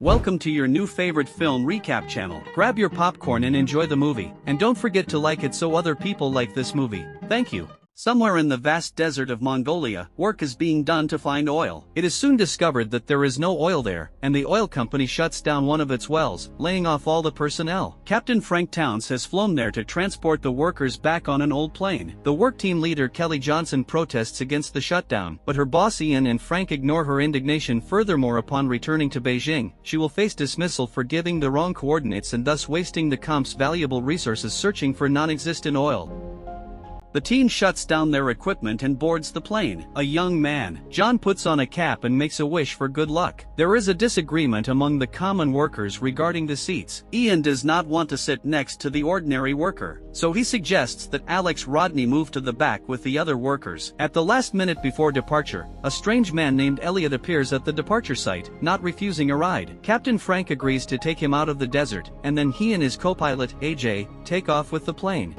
Welcome to your new favorite film recap channel. Grab your popcorn and enjoy the movie, and don't forget to like it so other people like this movie. Thank you. Somewhere in the vast desert of Mongolia, work is being done to find oil. It is soon discovered that there is no oil there, and the oil company shuts down one of its wells, laying off all the personnel. Captain Frank Towns has flown there to transport the workers back on an old plane. The work team leader Kelly Johnson protests against the shutdown, but her boss Ian and Frank ignore her indignation. Furthermore, upon returning to Beijing, she will face dismissal for giving the wrong coordinates and thus wasting the comp's valuable resources searching for non-existent oil. The team shuts down their equipment and boards the plane. A young man, John, puts on a cap and makes a wish for good luck. There is a disagreement among the common workers regarding the seats. Ian does not want to sit next to the ordinary worker, so he suggests that Alex Rodney move to the back with the other workers. At the last minute before departure, a strange man named Elliot appears at the departure site, not refusing a ride. Captain Frank agrees to take him out of the desert, and then he and his co-pilot, AJ, take off with the plane.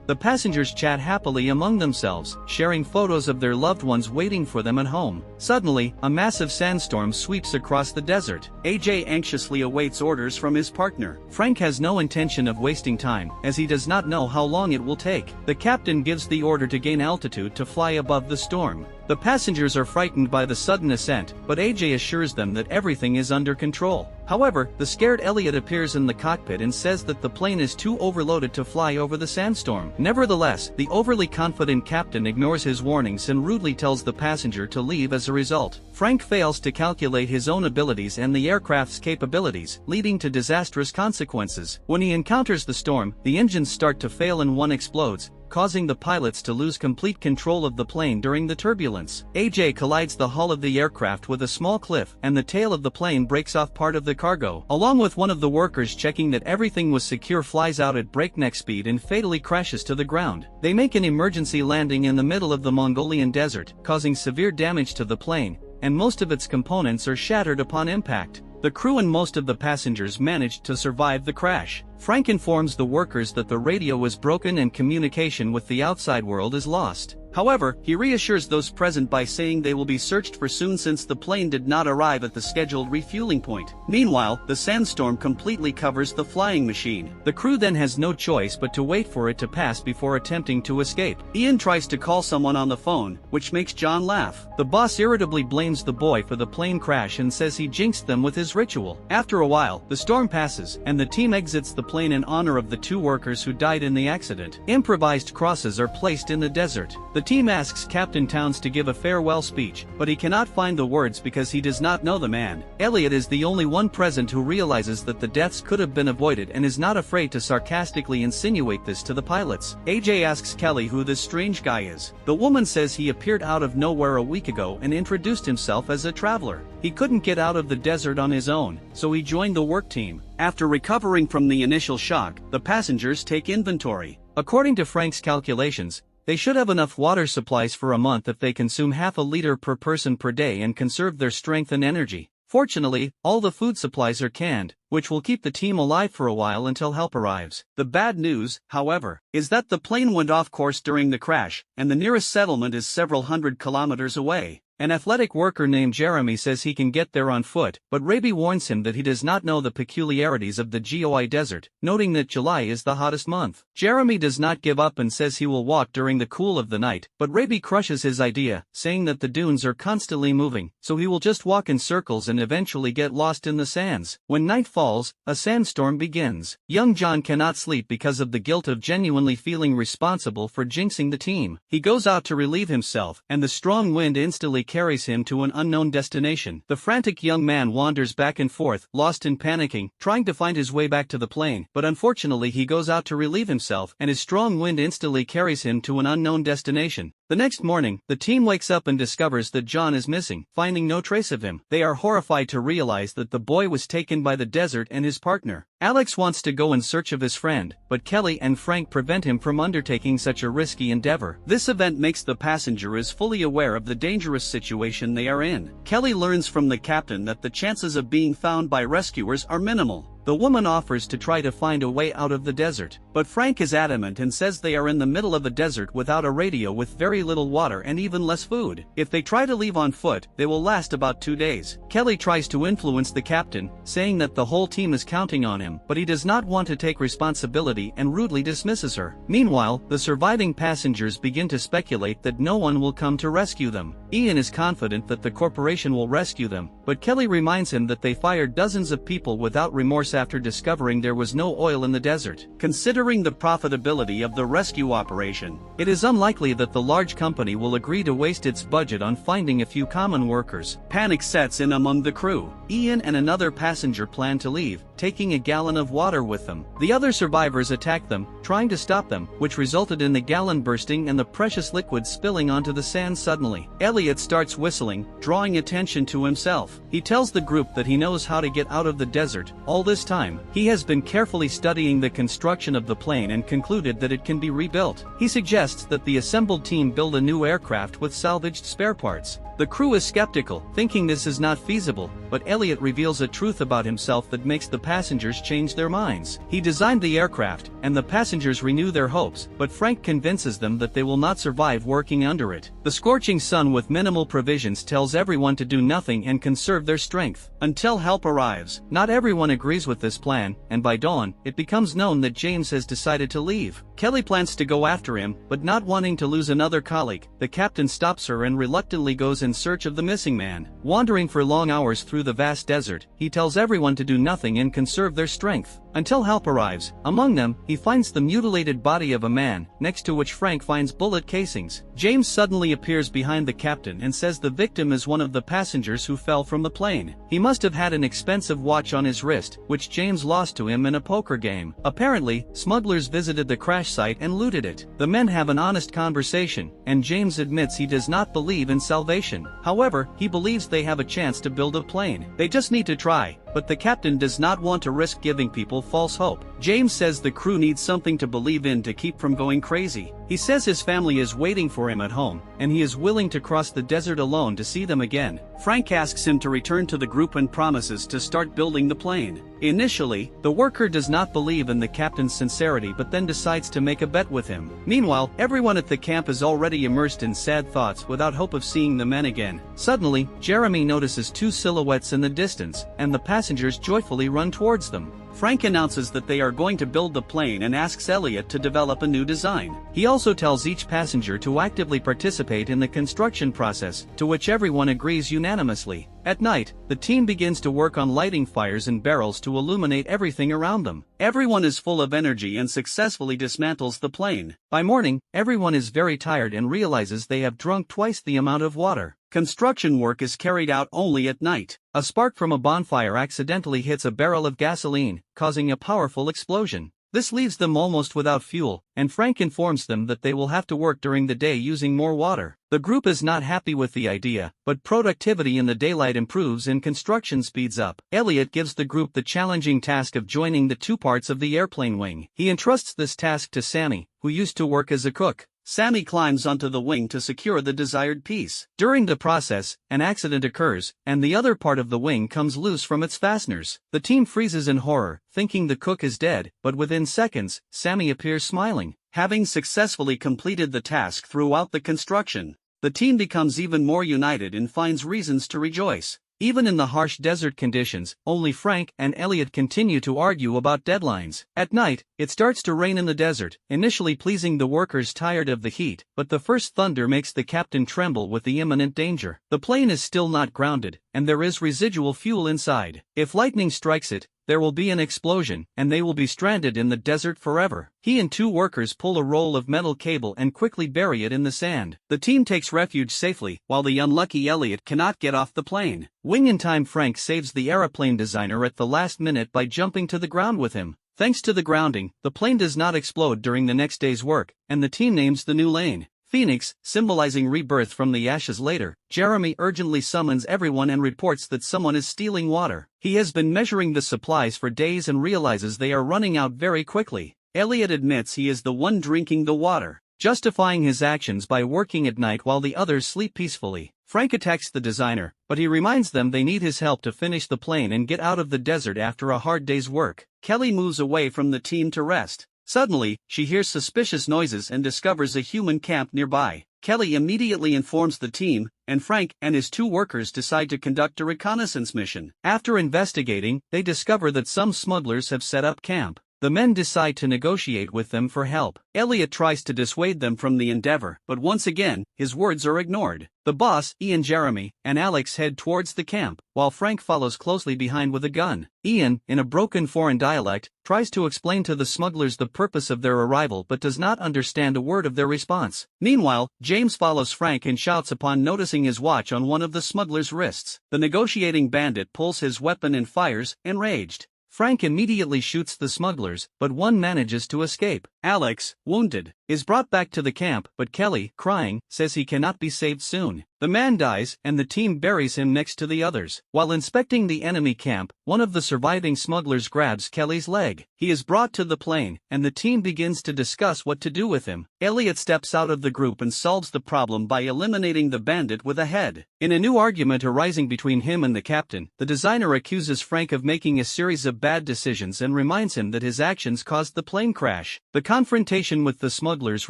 The passengers chat happily among themselves, sharing photos of their loved ones waiting for them at home. Suddenly, a massive sandstorm sweeps across the desert. AJ anxiously awaits orders from his partner. Frank has no intention of wasting time, as he does not know how long it will take. The captain gives the order to gain altitude to fly above the storm. The passengers are frightened by the sudden ascent, but AJ assures them that everything is under control. However, the scared Elliot appears in the cockpit and says that the plane is too overloaded to fly over the sandstorm. Nevertheless, the overly confident captain ignores his warnings and rudely tells the passenger to leave. As a result, Frank fails to calculate his own abilities and the aircraft's capabilities, leading to disastrous consequences. When he encounters the storm, the engines start to fail and one explodes, causing the pilots to lose complete control of the plane during the turbulence. AJ collides the hull of the aircraft with a small cliff, and the tail of the plane breaks off part of the cargo. Along with one of the workers checking that everything was secure, flies out at breakneck speed and fatally crashes to the ground. They make an emergency landing in the middle of the Mongolian desert, causing severe damage to the plane, and most of its components are shattered upon impact. The crew and most of the passengers managed to survive the crash. Frank informs the workers that the radio is broken and communication with the outside world is lost. However, he reassures those present by saying they will be searched for soon since the plane did not arrive at the scheduled refueling point. Meanwhile, the sandstorm completely covers the flying machine. The crew then has no choice but to wait for it to pass before attempting to escape. Ian tries to call someone on the phone, which makes John laugh. The boss irritably blames the boy for the plane crash and says he jinxed them with his ritual. After a while, the storm passes, and the team exits the plane in honor of the two workers who died in the accident. Improvised crosses are placed in the desert. The team asks Captain Towns to give a farewell speech, but he cannot find the words because he does not know the man. Elliot is the only one present who realizes that the deaths could have been avoided and is not afraid to sarcastically insinuate this to the pilots. AJ asks Kelly who this strange guy is. The woman says he appeared out of nowhere a week ago and introduced himself as a traveler. He couldn't get out of the desert on his own, so he joined the work team. After recovering from the initial shock, the passengers take inventory. According to Frank's calculations, they should have enough water supplies for a month if they consume half a liter per person per day and conserve their strength and energy. Fortunately, all the food supplies are canned, which will keep the team alive for a while until help arrives. The bad news, however, is that the plane went off course during the crash, and the nearest settlement is several hundred kilometers away. An athletic worker named Jeremy says he can get there on foot, but Raby warns him that he does not know the peculiarities of the GOI desert, noting that July is the hottest month. Jeremy does not give up and says he will walk during the cool of the night, but Raby crushes his idea, saying that the dunes are constantly moving, so he will just walk in circles and eventually get lost in the sands. When night falls, a sandstorm begins. Young John cannot sleep because of the guilt of genuinely feeling responsible for jinxing the team. He goes out to relieve himself, and the strong wind instantly carries him to an unknown destination. The frantic young man wanders back and forth, lost and panicking, trying to find his way back to the plane, but unfortunately he goes out to relieve himself, and his strong wind instantly carries him to an unknown destination. The next morning, the team wakes up and discovers that John is missing, finding no trace of him. They are horrified to realize that the boy was taken by the desert and his partner. Alex wants to go in search of his friend, but Kelly and Frank prevent him from undertaking such a risky endeavor. This event makes the passengers fully aware of the dangerous situation they are in. Kelly learns from the captain that the chances of being found by rescuers are minimal. The woman offers to try to find a way out of the desert, but Frank is adamant and says they are in the middle of a desert without a radio, with very little water and even less food. If they try to leave on foot, they will last about 2 days. Kelly tries to influence the captain, saying that the whole team is counting on him, but he does not want to take responsibility and rudely dismisses her. Meanwhile, the surviving passengers begin to speculate that no one will come to rescue them. Ian is confident that the corporation will rescue them, but Kelly reminds him that they fired dozens of people without remorse after discovering there was no oil in the desert. Considering the profitability of the rescue operation, it is unlikely that the large company will agree to waste its budget on finding a few common workers. Panic sets in among the crew. Ian and another passenger plan to leave, taking a gallon of water with them. The other survivors attack them, trying to stop them, which resulted in the gallon bursting and the precious liquid spilling onto the sand suddenly. Elliot starts whistling, drawing attention to himself. He tells the group that he knows how to get out of the desert. All this time, he has been carefully studying the construction of the plane and concluded that it can be rebuilt. He suggests that the assembled team build a new aircraft with salvaged spare parts. The crew is skeptical, thinking this is not feasible, but Elliot reveals a truth about himself that makes the passengers change their minds. He designed the aircraft, and the passengers renew their hopes, but Frank convinces them that they will not survive working under it. The scorching sun with minimal provisions tells everyone to do nothing and conserve their strength until help arrives. Not everyone agrees with this plan, and by dawn, it becomes known that James has decided to leave. Kelly plans to go after him, but not wanting to lose another colleague, the captain stops her and reluctantly goes in search of the missing man. Wandering for long hours through the vast desert, he tells everyone to do nothing and conserve their strength until help arrives. Among them, he finds the mutilated body of a man, next to which Frank finds bullet casings. James suddenly appears behind the captain and says the victim is one of the passengers who fell from the plane. He must have had an expensive watch on his wrist, which James lost to him in a poker game. Apparently, smugglers visited the crash site and looted it. The men have an honest conversation, and James admits he does not believe in salvation. However, he believes they have a chance to build a plane. They just need to try. But the captain does not want to risk giving people false hope. James says the crew needs something to believe in to keep from going crazy. He says his family is waiting for him at home, and he is willing to cross the desert alone to see them again. Frank asks him to return to the group and promises to start building the plane. Initially, the worker does not believe in the captain's sincerity but then decides to make a bet with him. Meanwhile, everyone at the camp is already immersed in sad thoughts without hope of seeing the men again. Suddenly, Jeremy notices two silhouettes in the distance, and the passengers joyfully run towards them. Frank announces that they are going to build the plane and asks Elliot to develop a new design. He also tells each passenger to actively participate in the construction process, to which everyone agrees unanimously. At night, the team begins to work on lighting fires and barrels to illuminate everything around them. Everyone is full of energy and successfully dismantles the plane. By morning, everyone is very tired and realizes they have drunk twice the amount of water. Construction work is carried out only at night. A spark from a bonfire accidentally hits a barrel of gasoline, causing a powerful explosion. This leaves them almost without fuel, and Frank informs them that they will have to work during the day using more water. The group is not happy with the idea, but productivity in the daylight improves and construction speeds up. Elliot gives the group the challenging task of joining the two parts of the airplane wing. He entrusts this task to Sammy, who used to work as a cook. Sammy climbs onto the wing to secure the desired piece. During the process, an accident occurs, and the other part of the wing comes loose from its fasteners. The team freezes in horror, thinking the cook is dead, but within seconds, Sammy appears smiling. Having successfully completed the task throughout the construction, the team becomes even more united and finds reasons to rejoice. Even in the harsh desert conditions, only Frank and Elliot continue to argue about deadlines. At night, it starts to rain in the desert, initially pleasing the workers tired of the heat, but the first thunder makes the captain tremble with the imminent danger. The plane is still not grounded, and there is residual fuel inside. If lightning strikes it, there will be an explosion, and they will be stranded in the desert forever. He and two workers pull a roll of metal cable and quickly bury it in the sand. The team takes refuge safely, while the unlucky Elliot cannot get off the plane. Wing-in-time Frank saves the aeroplane designer at the last minute by jumping to the ground with him. Thanks to the grounding, the plane does not explode during the next day's work, and the team names the new lane Phoenix, symbolizing rebirth from the ashes later. Jeremy urgently summons everyone and reports that someone is stealing water. He has been measuring the supplies for days and realizes they are running out very quickly. Elliot admits he is the one drinking the water, justifying his actions by working at night while the others sleep peacefully. Frank attacks the designer, but he reminds them they need his help to finish the plane and get out of the desert after a hard day's work. Kelly moves away from the team to rest. Suddenly, she hears suspicious noises and discovers a human camp nearby. Kelly immediately informs the team, and Frank and his 2 workers decide to conduct a reconnaissance mission. After investigating, they discover that some smugglers have set up camp. The men decide to negotiate with them for help. Elliot tries to dissuade them from the endeavor, but once again, his words are ignored. The boss, Ian, Jeremy, and Alex head towards the camp, while Frank follows closely behind with a gun. Ian, in a broken foreign dialect, tries to explain to the smugglers the purpose of their arrival but does not understand a word of their response. Meanwhile, James follows Frank and shouts upon noticing his watch on one of the smugglers' wrists. The negotiating bandit pulls his weapon and fires, enraged. Frank immediately shoots the smugglers, but one manages to escape. Alex, wounded, is brought back to the camp, but Kelly, crying, says he cannot be saved soon. The man dies, and the team buries him next to the others. While inspecting the enemy camp, one of the surviving smugglers grabs Kelly's leg. He is brought to the plane, and the team begins to discuss what to do with him. Elliot steps out of the group and solves the problem by eliminating the bandit with a head. In a new argument arising between him and the captain, the designer accuses Frank of making a series of bad decisions and reminds him that his actions caused the plane crash. The confrontation with the smugglers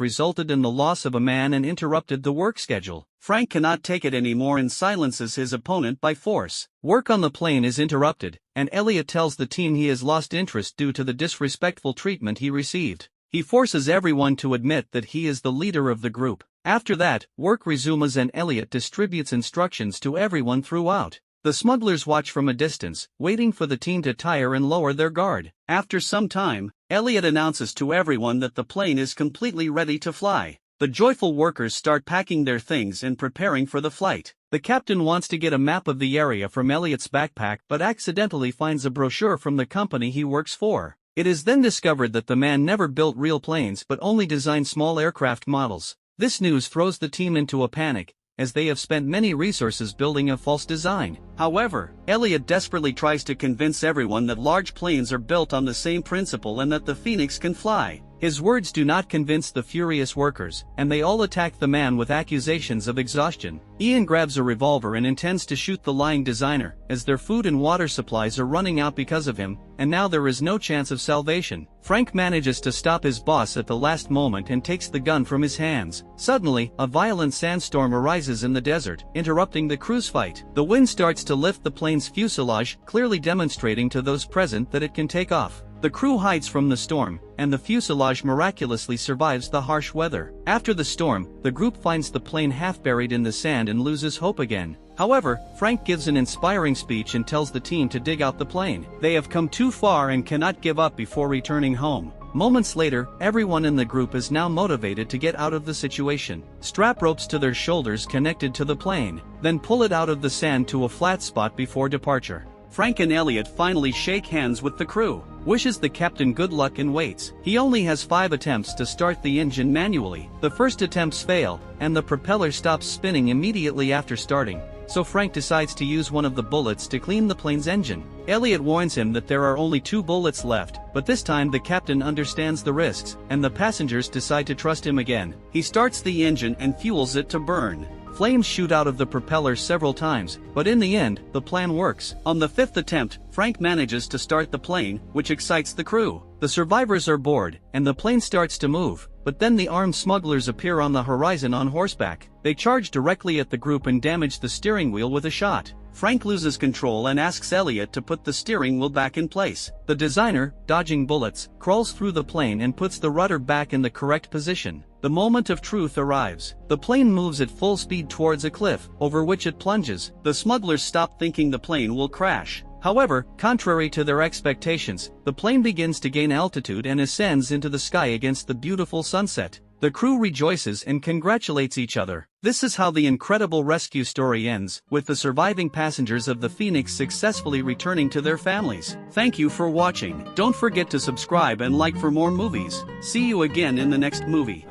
resulted in the loss of a man and interrupted the work schedule. Frank cannot take it anymore and silences his opponent by force. Work on the plane is interrupted, and Elliot tells the team he has lost interest due to the disrespectful treatment he received. He forces everyone to admit that he is the leader of the group. After that, work resumes and Elliot distributes instructions to everyone throughout. The smugglers watch from a distance, waiting for the team to tire and lower their guard. After some time, Elliot announces to everyone that the plane is completely ready to fly. The joyful workers start packing their things and preparing for the flight. The captain wants to get a map of the area from Elliot's backpack but accidentally finds a brochure from the company he works for. It is then discovered that the man never built real planes but only designed small aircraft models. This news throws the team into a panic, as they have spent many resources building a false design. However, Elliot desperately tries to convince everyone that large planes are built on the same principle and that the Phoenix can fly. His words do not convince the furious workers, and they all attack the man with accusations of exhaustion. Ian grabs a revolver and intends to shoot the lying designer, as their food and water supplies are running out because of him, and now there is no chance of salvation. Frank manages to stop his boss at the last moment and takes the gun from his hands. Suddenly, a violent sandstorm arises in the desert, interrupting the cruise fight. The wind starts to lift the plane's fuselage, clearly demonstrating to those present that it can take off. The crew hides from the storm, and the fuselage miraculously survives the harsh weather. After the storm, the group finds the plane half buried in the sand and loses hope again. However, Frank gives an inspiring speech and tells the team to dig out the plane. They have come too far and cannot give up before returning home. Moments later, everyone in the group is now motivated to get out of the situation. Strap ropes to their shoulders connected to the plane, then pull it out of the sand to a flat spot before departure. Frank and Elliot finally shake hands with the crew, wishes the captain good luck and waits. He only has 5 attempts to start the engine manually. The first attempts fail, and the propeller stops spinning immediately after starting, so Frank decides to use one of the bullets to clean the plane's engine. Elliot warns him that there are only 2 bullets left, but this time the captain understands the risks, and the passengers decide to trust him again. He starts the engine and fuels it to burn. Flames shoot out of the propeller several times, but in the end, the plan works. On the 5th attempt, Frank manages to start the plane, which excites the crew. The survivors are bored, and the plane starts to move, but then the armed smugglers appear on the horizon on horseback. They charge directly at the group and damage the steering wheel with a shot. Frank loses control and asks Elliot to put the steering wheel back in place. The designer, dodging bullets, crawls through the plane and puts the rudder back in the correct position. The moment of truth arrives. The plane moves at full speed towards a cliff, over which it plunges. The smugglers stop thinking the plane will crash. However, contrary to their expectations, the plane begins to gain altitude and ascends into the sky against the beautiful sunset. The crew rejoices and congratulates each other. This is how the incredible rescue story ends, with the surviving passengers of the Phoenix successfully returning to their families. Thank you for watching. Don't forget to subscribe and like for more movies. See you again in the next movie.